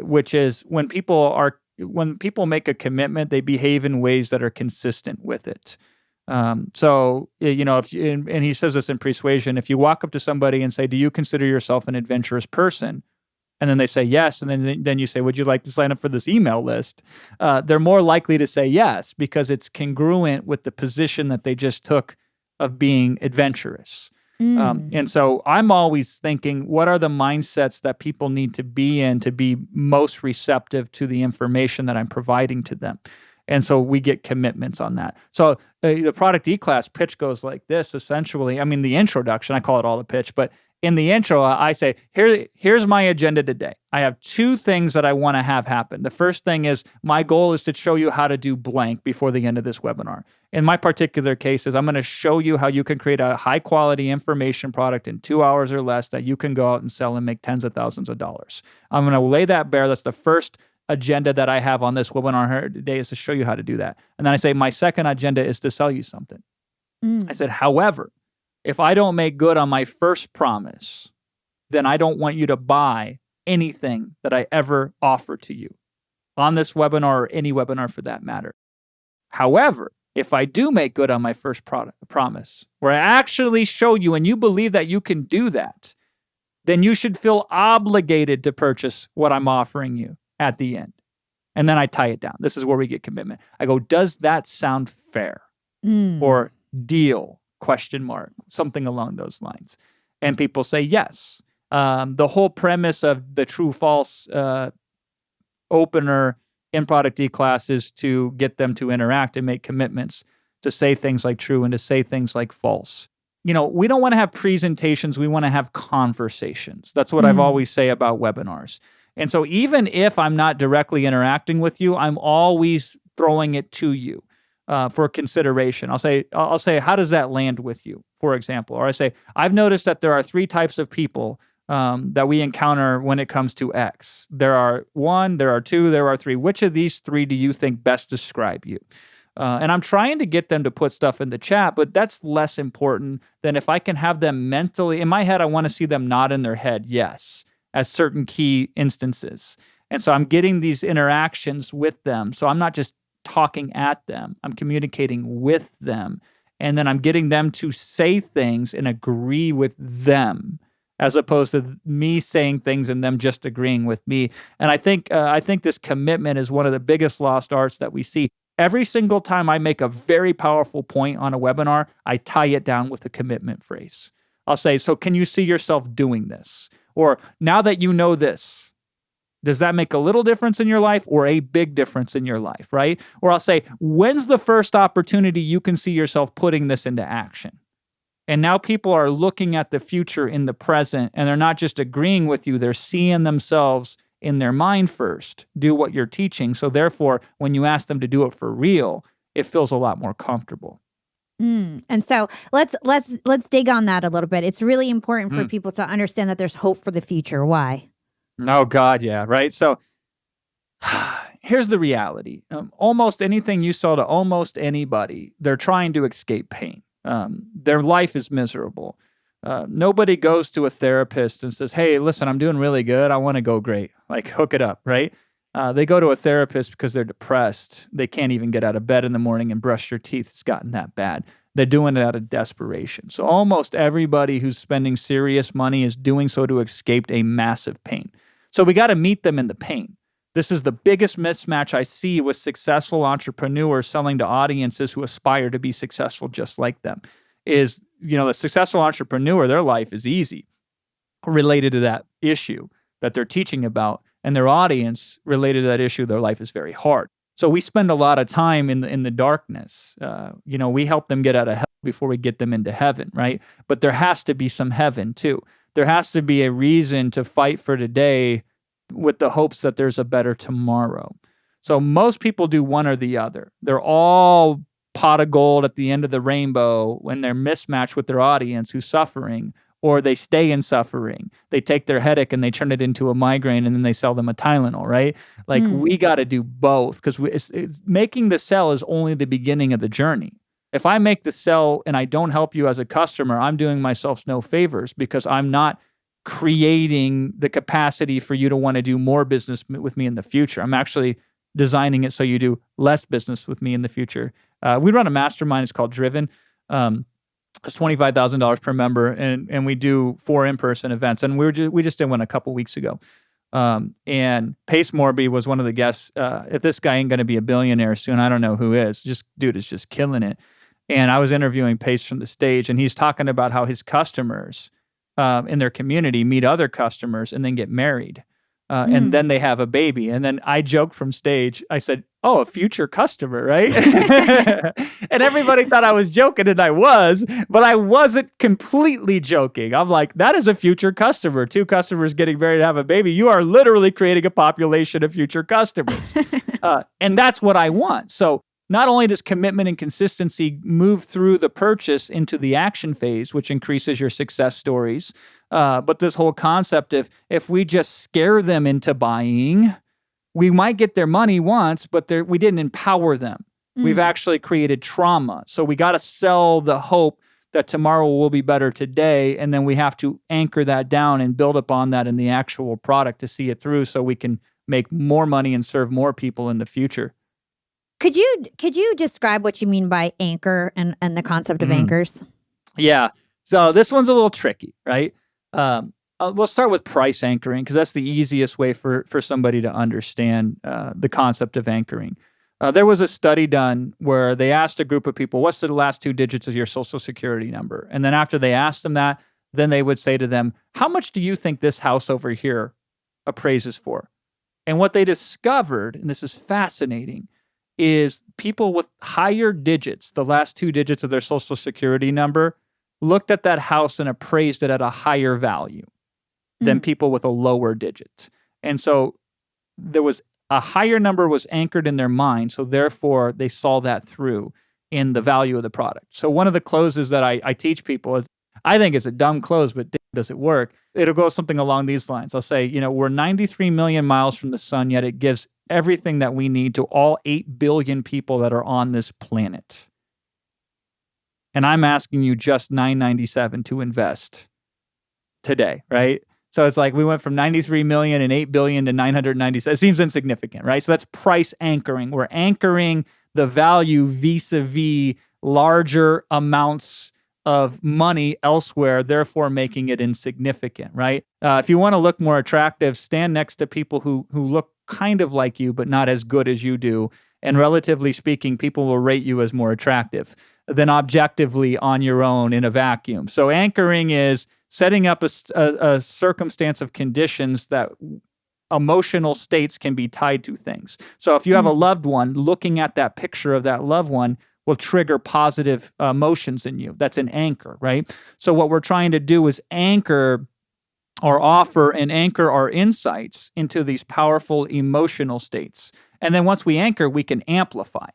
which is when people make a commitment, they behave in ways that are consistent with it. So, and he says this in Persuasion, if you walk up to somebody and say, do you consider yourself an adventurous person? And then they say yes. And then you say, would you like to sign up for this email list? They're more likely to say yes because it's congruent with the position that they just took of being adventurous. And so I'm always thinking, what are the mindsets that people need to be in to be most receptive to the information that I'm providing to them? And so we get commitments on that. So the product E-Class pitch goes like this, essentially. I mean, the introduction, I call it all the pitch, but in the intro, I say, here's my agenda today. I have 2 things that I want to have happen. The first thing is my goal is to show you how to do blank before the end of this webinar. In my particular case is I'm going to show you how you can create a high quality information product in 2 hours or less that you can go out and sell and make tens of thousands of dollars. I'm going to lay that bare. That's the first agenda that I have on this webinar here today is to show you how to do that. And then I say, my second agenda is to sell you something. I said, however, if I don't make good on my first promise, then I don't want you to buy anything that I ever offer to you on this webinar or any webinar for that matter. However, if I do make good on my first promise, where I actually show you and you believe that you can do that, then you should feel obligated to purchase what I'm offering you at the end. And then I tie it down. This is where we get commitment. I go, does that sound fair? Or deal, ? Something along those lines. And people say yes. The whole premise of the true-false opener in Product E-Class is to get them to interact and make commitments, to say things like true and to say things like false. We don't want to have presentations. We want to have conversations. That's what I've always say about webinars. And so even if I'm not directly interacting with you, I'm always throwing it to you for consideration. I'll say, how does that land with you, for example? Or I say, I've noticed that there are 3 types of people that we encounter when it comes to X. There are 1, there are 2, there are 3. Which of these 3 do you think best describe you? And I'm trying to get them to put stuff in the chat, but that's less important than if I can have them mentally. In my head, I want to see them nod in their head, yes, at certain key instances. And so I'm getting these interactions with them. So I'm not just talking at them. I'm communicating with them. And then I'm getting them to say things and agree with them, as opposed to me saying things and them just agreeing with me. And I think this commitment is one of the biggest lost arts that we see. Every single time I make a very powerful point on a webinar, I tie it down with a commitment phrase. I'll say, so can you see yourself doing this? Or now that you know this, does that make a little difference in your life or a big difference in your life, right? Or I'll say, when's the first opportunity you can see yourself putting this into action? And now people are looking at the future in the present, and they're not just agreeing with you, they're seeing themselves in their mind first do what you're teaching. So therefore, when you ask them to do it for real, it feels a lot more comfortable. And so let's dig on that a little bit. It's really important for people to understand that there's hope for the future. Why? Oh, God, yeah, right? So here's the reality. Almost anything you sell to almost anybody, they're trying to escape pain. Their life is miserable. Nobody goes to a therapist and says, hey, listen, I'm doing really good. I want to go great. Like, hook it up, right? They go to a therapist because they're depressed. They can't even get out of bed in the morning and brush their teeth. It's gotten that bad. They're doing it out of desperation. So almost everybody who's spending serious money is doing so to escape a massive pain. So we got to meet them in the pain. This is the biggest mismatch I see with successful entrepreneurs selling to audiences who aspire to be successful just like them. Is, the successful entrepreneur, their life is easy related to that issue that they're teaching about, and their audience related to that issue, their life is very hard. So we spend a lot of time in the darkness. We help them get out of hell before we get them into heaven, right? But there has to be some heaven too. There has to be a reason to fight for today with the hopes that there's a better tomorrow. So most people do one or the other. They're all pot of gold at the end of the rainbow when they're mismatched with their audience who's suffering, or they stay in suffering. They take their headache and they turn it into a migraine, and then they sell them a Tylenol, right? Like, we got to do both, because making the sell is only the beginning of the journey. If I make the sell and I don't help you as a customer, I'm doing myself no favors, because I'm not creating the capacity for you to want to do more business with me in the future. I'm actually designing it so you do less business with me in the future. We run a mastermind. It's called Driven. It's $25,000 per member, and we do 4 in-person events. And we just did one a couple weeks ago. And Pace Morby was one of the guests. If this guy ain't going to be a billionaire soon, I don't know who is. Dude is just killing it. And I was interviewing Pace from the stage, and he's talking about how his customers in their community meet other customers and then get married. And then they have a baby. And then I joked from stage, I said, oh, a future customer, right? And everybody thought I was joking, and I was, but I wasn't completely joking. I'm like, that is a future customer. 2 customers getting married to have a baby. You are literally creating a population of future customers. And that's what I want. So not only does commitment and consistency move through the purchase into the action phase, which increases your success stories, but this whole concept of if we just scare them into buying, we might get their money once, but we didn't empower them. We've actually created trauma. So we got to sell the hope that tomorrow will be better today, and then we have to anchor that down and build upon that in the actual product to see it through so we can make more money and serve more people in the future. Could you describe what you mean by anchor and the concept of anchors? Yeah. So this one's a little tricky, right? We'll start with price anchoring because that's the easiest way for somebody to understand the concept of anchoring. There was a study done where they asked a group of people, what's the last 2 digits of your social security number? And then after they asked them that, then they would say to them, how much do you think this house over here appraises for? And what they discovered, and this is fascinating, is people with higher digits, the last 2 digits of their social security number, looked at that house and appraised it at a higher value than people with a lower digit. And so there was a higher number was anchored in their mind, so therefore they saw that through in the value of the product. So one of the closes that I teach people is, I think it's a dumb close, but does it work? It'll go something along these lines. I'll say, we're 93 million miles from the sun, yet it gives everything that we need to all 8 billion people that are on this planet. And I'm asking you just $9.97 to invest today, right? So it's like we went from 93 million and 8 billion to 997. It seems insignificant, right? So that's price anchoring. We're anchoring the value vis-a-vis larger amounts of money elsewhere, therefore making it insignificant, right? If you want to look more attractive, stand next to people who look kind of like you, but not as good as you do. And relatively speaking, people will rate you as more attractive than objectively on your own in a vacuum. So anchoring is setting up a circumstance of conditions that emotional states can be tied to things. So if you have a loved one, looking at that picture of that loved one will trigger positive emotions in you. That's an anchor, right? So what we're trying to do is anchor or offer and anchor our insights into these powerful emotional states. And then once we anchor, we can amplify.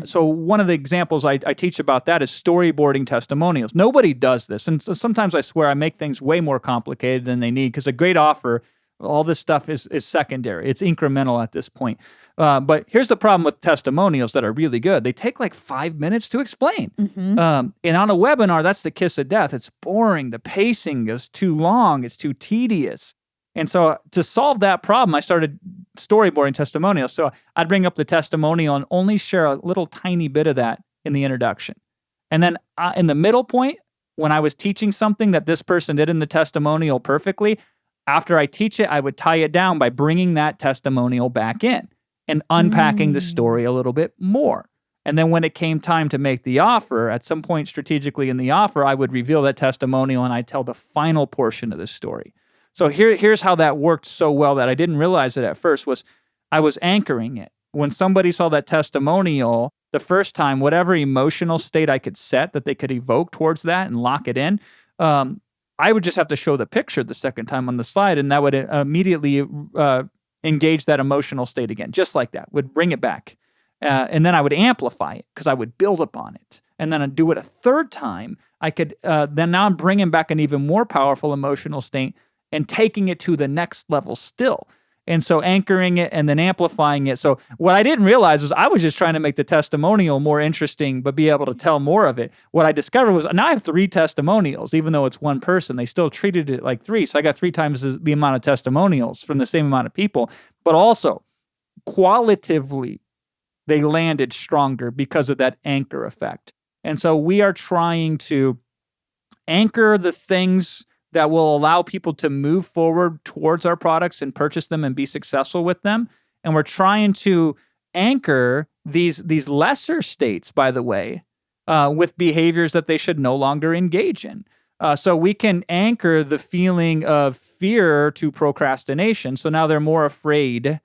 So one of the examples I teach about that is storyboarding testimonials. Nobody does this. And so sometimes I swear I make things way more complicated than they need because a great offer, all this stuff is secondary. It's incremental at this point. But here's the problem with testimonials that are really good. They take like 5 minutes to explain. And on a webinar, that's the kiss of death. It's boring. The pacing is too long. It's too tedious. And so to solve that problem, I started storyboarding testimonials. So I'd bring up the testimonial and only share a little tiny bit of that in the introduction. And then in the middle point, when I was teaching something that this person did in the testimonial perfectly, after I teach it, I would tie it down by bringing that testimonial back in and unpacking the story a little bit more. And then when it came time to make the offer, at some point strategically in the offer, I would reveal that testimonial and I'd tell the final portion of the story. So here's how that worked so well that I didn't realize it at first was I was anchoring it. When somebody saw that testimonial the first time, whatever emotional state I could set that they could evoke towards that and lock it in, I would just have to show the picture the second time on the slide, and that would immediately engage that emotional state again, just like that, would bring it back. And then I would amplify it because I would build upon it. And then I'd do it a third time. I could, then now I'm bringing back an even more powerful emotional state and taking it to the next level still. And so anchoring it and then amplifying it. So what I didn't realize is I was just trying to make the testimonial more interesting, but be able to tell more of it. What I discovered was now I have 3 testimonials, even though it's one person. They still treated it like 3. So I got 3 times the amount of testimonials from the same amount of people. But also, qualitatively, they landed stronger because of that anchor effect. And so we are trying to anchor the things that will allow people to move forward towards our products and purchase them and be successful with them. And we're trying to anchor these lesser states, by the way, with behaviors that they should no longer engage in. So we can anchor the feeling of fear to procrastination. So now they're more afraid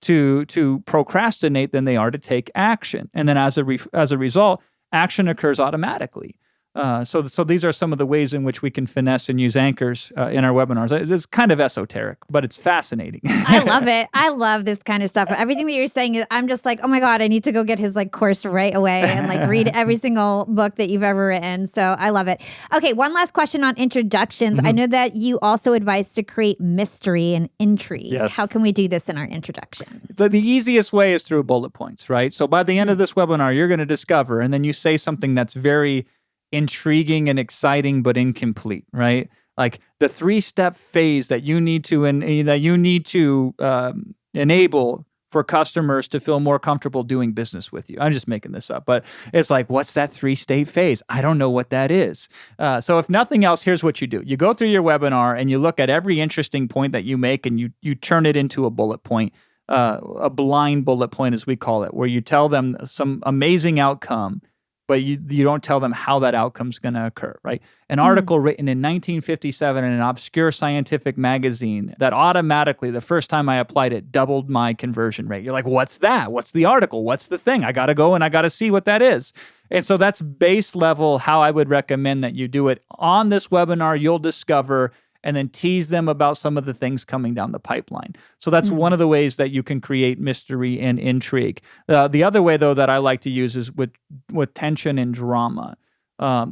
to procrastinate than they are to take action. And then as a result, action occurs automatically. So these are some of the ways in which we can finesse and use anchors in our webinars. It's kind of esoteric, but it's fascinating. I love it. I love this kind of stuff. Everything that you're saying is, I'm just like, oh my God, I need to go get his like course right away and like read every single book that you've ever written. So I love it. Okay, one last question on introductions. I know that you also advise to create mystery and intrigue. Yes. How can we do this in our introduction? The easiest way is through bullet points, right? So by the end of this webinar, you're going to discover, and then you say something that's very intriguing and exciting but incomplete, right? Like the 3-step phase that you need to enable for customers to feel more comfortable doing business with you. I'm just making this up, but it's like, what's that 3-state phase? I don't know what that is. So if nothing else, here's what you do. You go through your webinar and you look at every interesting point that you make and you turn it into a bullet point, a blind bullet point as we call it, where you tell them some amazing outcome, but you don't tell them how that outcome's going to occur, right? An article written in 1957 in an obscure scientific magazine that automatically, the first time I applied it, doubled my conversion rate. You're like, what's that? What's the article? What's the thing? I got to go and I got to see what that is. And so that's base level how I would recommend that you do it. On this webinar, you'll discover and then tease them about some of the things coming down the pipeline. So that's one of the ways that you can create mystery and intrigue. The other way, though, that I like to use is with tension and drama.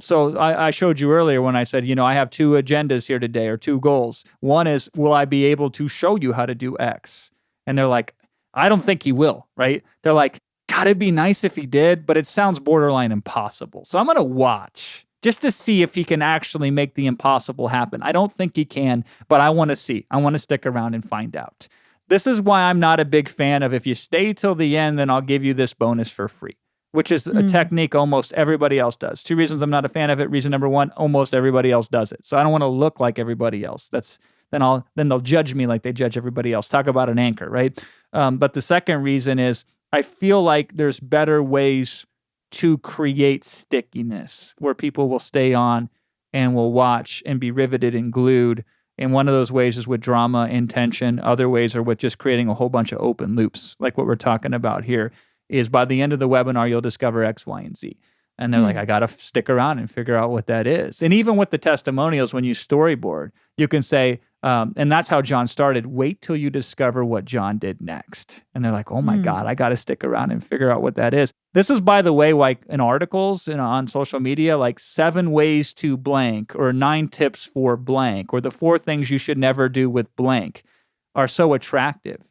So I showed you earlier when I said, I have 2 agendas here today or 2 goals. One is, will I be able to show you how to do X? And they're like, I don't think he will, right? They're like, God, it'd be nice if he did, but it sounds borderline impossible. So I'm going to watch just to see if he can actually make the impossible happen. I don't think he can, but I want to see. I want to stick around and find out. This is why I'm not a big fan of, if you stay till the end, then I'll give you this bonus for free, which is a technique almost everybody else does. 2 reasons I'm not a fan of it. Reason number 1, almost everybody else does it. So I don't want to look like everybody else. Then they'll judge me like they judge everybody else. Talk about an anchor, right? But the second reason is, I feel like there's better ways to create stickiness where people will stay on and will watch and be riveted and glued. And one of those ways is with drama and tension. Other ways are with just creating a whole bunch of open loops, like what we're talking about here, is by the end of the webinar, you'll discover X, Y, and Z. And they're like, I got to stick around and figure out what that is. And even with the testimonials, when you storyboard, you can say, and that's how John started, wait till you discover what John did next. And they're like, oh my God, I got to stick around and figure out what that is. This is, by the way, like in articles and on social media, like 7 ways to blank or 9 tips for blank or the 4 things you should never do with blank are so attractive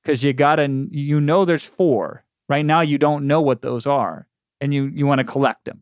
because there's 4. Right now, you don't know what those are and you want to collect them.